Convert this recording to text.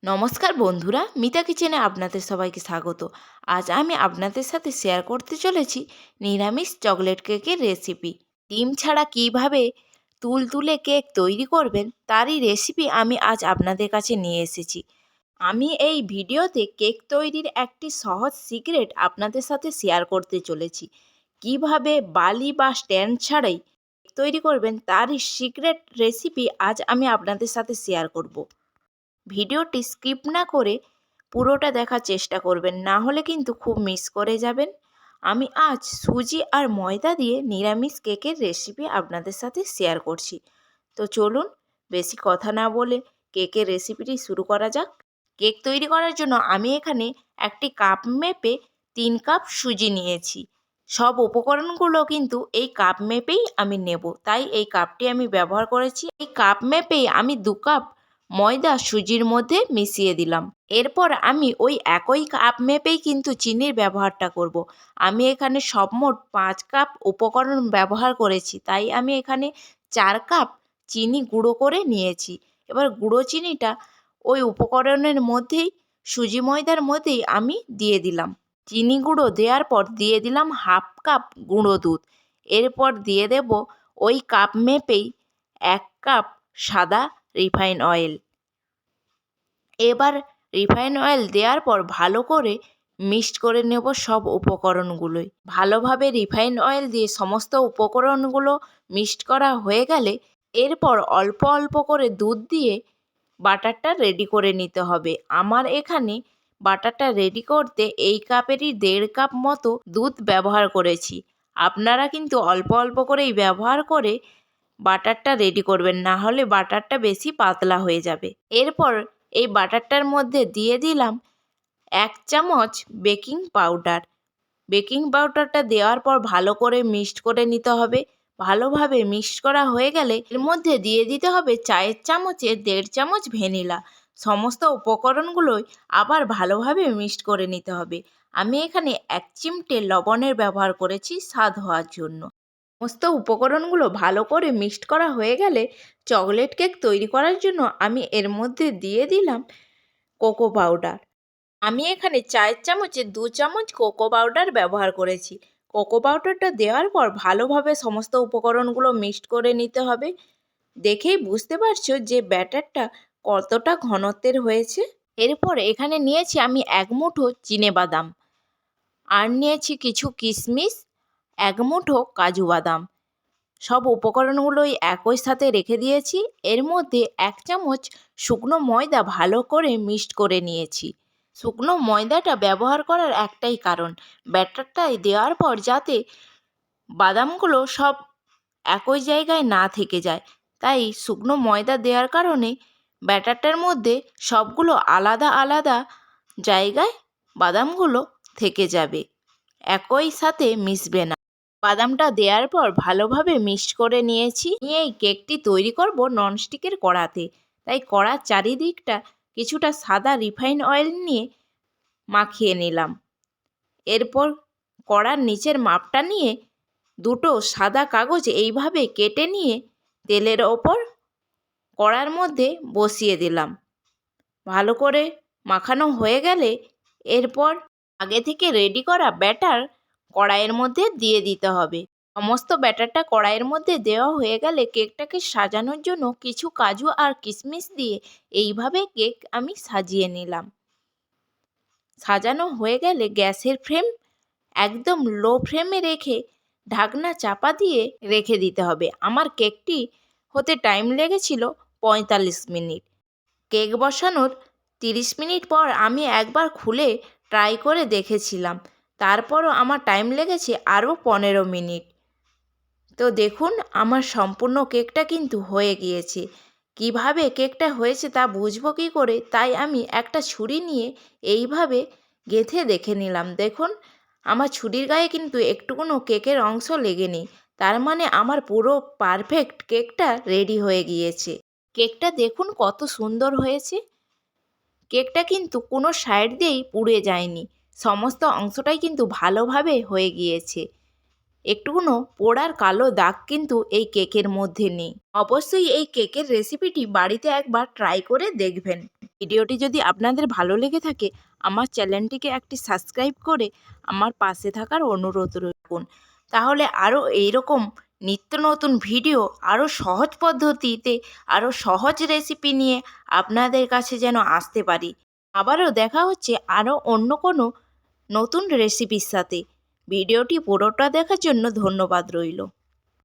নমস্কার বন্ধুরা, মিতা কিচেনে আপনাদের সবাইকে স্বাগত। আজ আমি আপনাদের সাথে শেয়ার করতে চলেছি নিরামিষ চকলেট কেকের রেসিপি। ডিম ছাড়া কিভাবে তুলতুলে কেক তৈরি করবেন তারই রেসিপি আমি আজ আপনাদের কাছে নিয়ে এসেছি। আমি এই ভিডিওতে কেক তৈরির একটি সহজ সিক্রেট আপনাদের সাথে শেয়ার করতে চলেছি। কিভাবে বালি বা স্ট্যান্ড ছাড়াই কেক তৈরি করবেন তারই সিক্রেট রেসিপি আজ আমি আপনাদের সাথে শেয়ার করব। ভিডিওটি স্কিপ না করে পুরোটা দেখার চেষ্টা করবেন, না হলে কিন্তু খুব মিস করে যাবেন। আমি আজ সুজি আর ময়দা দিয়ে নিরামিষ কেকের রেসিপি আপনাদের সাথে শেয়ার করছি। তো চলুন বেশি কথা না বলে কেকের রেসিপিটি শুরু করা যাক। কেক তৈরি করার জন্য আমি এখানে একটি কাপ মেপে 3 কাপ সুজি নিয়েছি। সব উপকরণগুলো কিন্তু এই কাপ মেপেই আমি নেব, তাই এই কাপটি আমি ব্যবহার করেছি। এই কাপ মেপেই আমি 2 কাপ ময়দা সুজির মধ্যে মিশিয়ে দিলাম। এরপর আমি ওই একই কাপ মেপেই কিন্তু চিনির ব্যবহারটা করব। আমি এখানে সবমোট 5 কাপ উপকরণ ব্যবহার করেছি, তাই আমি এখানে 4 কাপ চিনি গুঁড়ো করে নিয়েছি। এবার গুঁড়ো চিনিটা ওই উপকরণের মধ্যেই, সুজি ময়দার মধ্যেই আমি দিয়ে দিলাম। চিনি গুঁড়ো দেওয়ার পর দিয়ে দিলাম হাফ কাপ গুঁড়ো দুধ। এরপর দিয়ে দেব ওই কাপ মেপেই 1 কাপ সাদা রিফাইন অয়েল। এবার রিফাইন অয়েল দেওয়ার পর ভালো করে মিক্সড করে নেব সব উপকরণগুলোই। ভালোভাবে রিফাইন অয়েল দিয়ে সমস্ত উপকরণগুলো মিক্সড করা হয়ে গেলে এরপর অল্প অল্প করে দুধ দিয়ে বাটারটা রেডি করে নিতে হবে। আমার এখানে বাটারটা রেডি করতে এই কাপেরই 1.5 কাপ মতো দুধ ব্যবহার করেছি। আপনারা কিন্তু অল্প অল্প করেই ব্যবহার করে বাটারটা রেডি করবেন, না হলে বাটারটা বেশি পাতলা হয়ে যাবে। এরপর এই বাটারটার মধ্যে দিয়ে দিলাম 1 চামচ বেকিং পাউডার। বেকিং পাউডারটা দেওয়ার পর ভালো করে মিক্সড করে নিতে হবে। ভালোভাবে মিক্সড করা হয়ে গেলে এর মধ্যে দিয়ে দিতে হবে চায়ের চামচে 1.5 চামচ ভ্যানিলা। সমস্ত উপকরণগুলোই আবার ভালোভাবে মিক্সড করে নিতে হবে। আমি এখানে 1 চিমটে লবণের ব্যবহার করেছি স্বাদ হওয়ার জন্য। সমস্ত উপকরণগুলো ভালো করে মিক্সড করা হয়ে গেলে চকলেট কেক তৈরি করার জন্য আমি এর মধ্যে দিয়ে দিলাম কোকো পাউডার। আমি এখানে চায়ের চামচে 2 চামচ কোকো পাউডার ব্যবহার করেছি। কোকো পাউডারটা দেওয়ার পর ভালোভাবে সমস্ত উপকরণগুলো মিক্সড করে নিতে হবে। দেখেই বুঝতে পারছো যে ব্যাটারটা কতটা ঘনত্বের হয়েছে। এরপর এখানে নিয়েছি আমি 1 মুঠো চিনেবাদাম, আর নিয়েছি কিছু কিশমিশ, 1 মুঠো কাজু বাদাম। সব উপকরণগুলোই একই সাথে রেখে দিয়েছি। এর মধ্যে 1 চামচ শুকনো ময়দা ভালো করে মিক্সড করে নিয়েছি। শুকনো ময়দাটা ব্যবহার করার একটাই কারণ, ব্যাটারটায় দেওয়ার পর যাতে বাদামগুলো সব একই জায়গায় না থেকে যায়। তাই শুকনো ময়দা দেওয়ার কারণে ব্যাটারটার মধ্যে সবগুলো আলাদা আলাদা জায়গায় বাদামগুলো থেকে যাবে, একই সাথে মিশবে না। বাদামটা দেওয়ার পর ভালোভাবে মিক্সড করে নিয়েছি। নিয়ে এই কেকটি তৈরি করব ননস্টিকের কড়াতে, তাই কড়ার চারিদিকটা কিছুটা সাদা রিফাইন অয়েল নিয়ে মাখিয়ে নিলাম। এরপর কড়ার নিচের মাপটা নিয়ে দুটো সাদা কাগজ এইভাবে কেটে নিয়ে তেলের ওপর কড়ার মধ্যে বসিয়ে দিলাম। ভালো করে মাখানো হয়ে গেলে এরপর আগে থেকে রেডি করা ব্যাটার কড়াইয়ের মধ্যে দিয়ে দিতে হবে। সমস্ত ব্যাটারটা কড়াইয়ের মধ্যে দেওয়া হয়ে গেলে কেকটাকে সাজানোর জন্য কিছু কাজু আর কিশমিশ দিয়ে এইভাবে কেক আমি সাজিয়ে নিলাম। সাজানো হয়ে গেলে গ্যাসের ফ্লেম একদম লো ফ্লেমে রেখে ঢাকনা চাপা দিয়ে রেখে দিতে হবে। আমার কেকটি হতে টাইম লেগেছিল 45 মিনিট। কেক বসানোর 30 মিনিট পর আমি একবার খুলে ট্রাই করে দেখেছিলাম, তারপরও আমার টাইম লেগেছে আরও 15 মিনিট। তো দেখুন আমার সম্পূর্ণ কেকটা কিন্তু হয়ে গিয়েছে। কিভাবে কেকটা হয়েছে তা বুঝবো কী করে, তাই আমি একটা ছুরি নিয়ে এইভাবে গেঁথে দেখে নিলাম। দেখুন আমার ছুরির গায়ে কিন্তু একটুকুনো কেকের অংশ লেগেনি, তার মানে আমার পুরো পারফেক্ট কেকটা রেডি হয়ে গিয়েছে। কেকটা দেখুন কত সুন্দর হয়েছে। কেকটা কিন্তু কোনো সাইড দিয়েই পুড়ে যায়নি, সমস্ত অংশটাই কিন্তু ভালোভাবে হয়ে গিয়েছে। একটুকুনো পোড়ার কালো দাগ কিন্তু এই কেকের মধ্যে নেই। অবশ্যই এই কেকের রেসিপিটি বাড়িতে একবার ট্রাই করে দেখবেন। ভিডিওটি যদি আপনাদের ভালো লেগে থাকে আমার চ্যানেলটিকে একটি সাবস্ক্রাইব করে আমার পাশে থাকার অনুরোধ রাখুন। তাহলে আরও এইরকম নিত্য নতুন ভিডিও আরও সহজ পদ্ধতিতে আরও সহজ রেসিপি নিয়ে আপনাদের কাছে যেন আসতে পারি। আবারও দেখা হচ্ছে আরও অন্য কোনো নতুন রেসিপির সাথে। ভিডিওটি পুরোটা দেখার জন্য ধন্যবাদ রইল।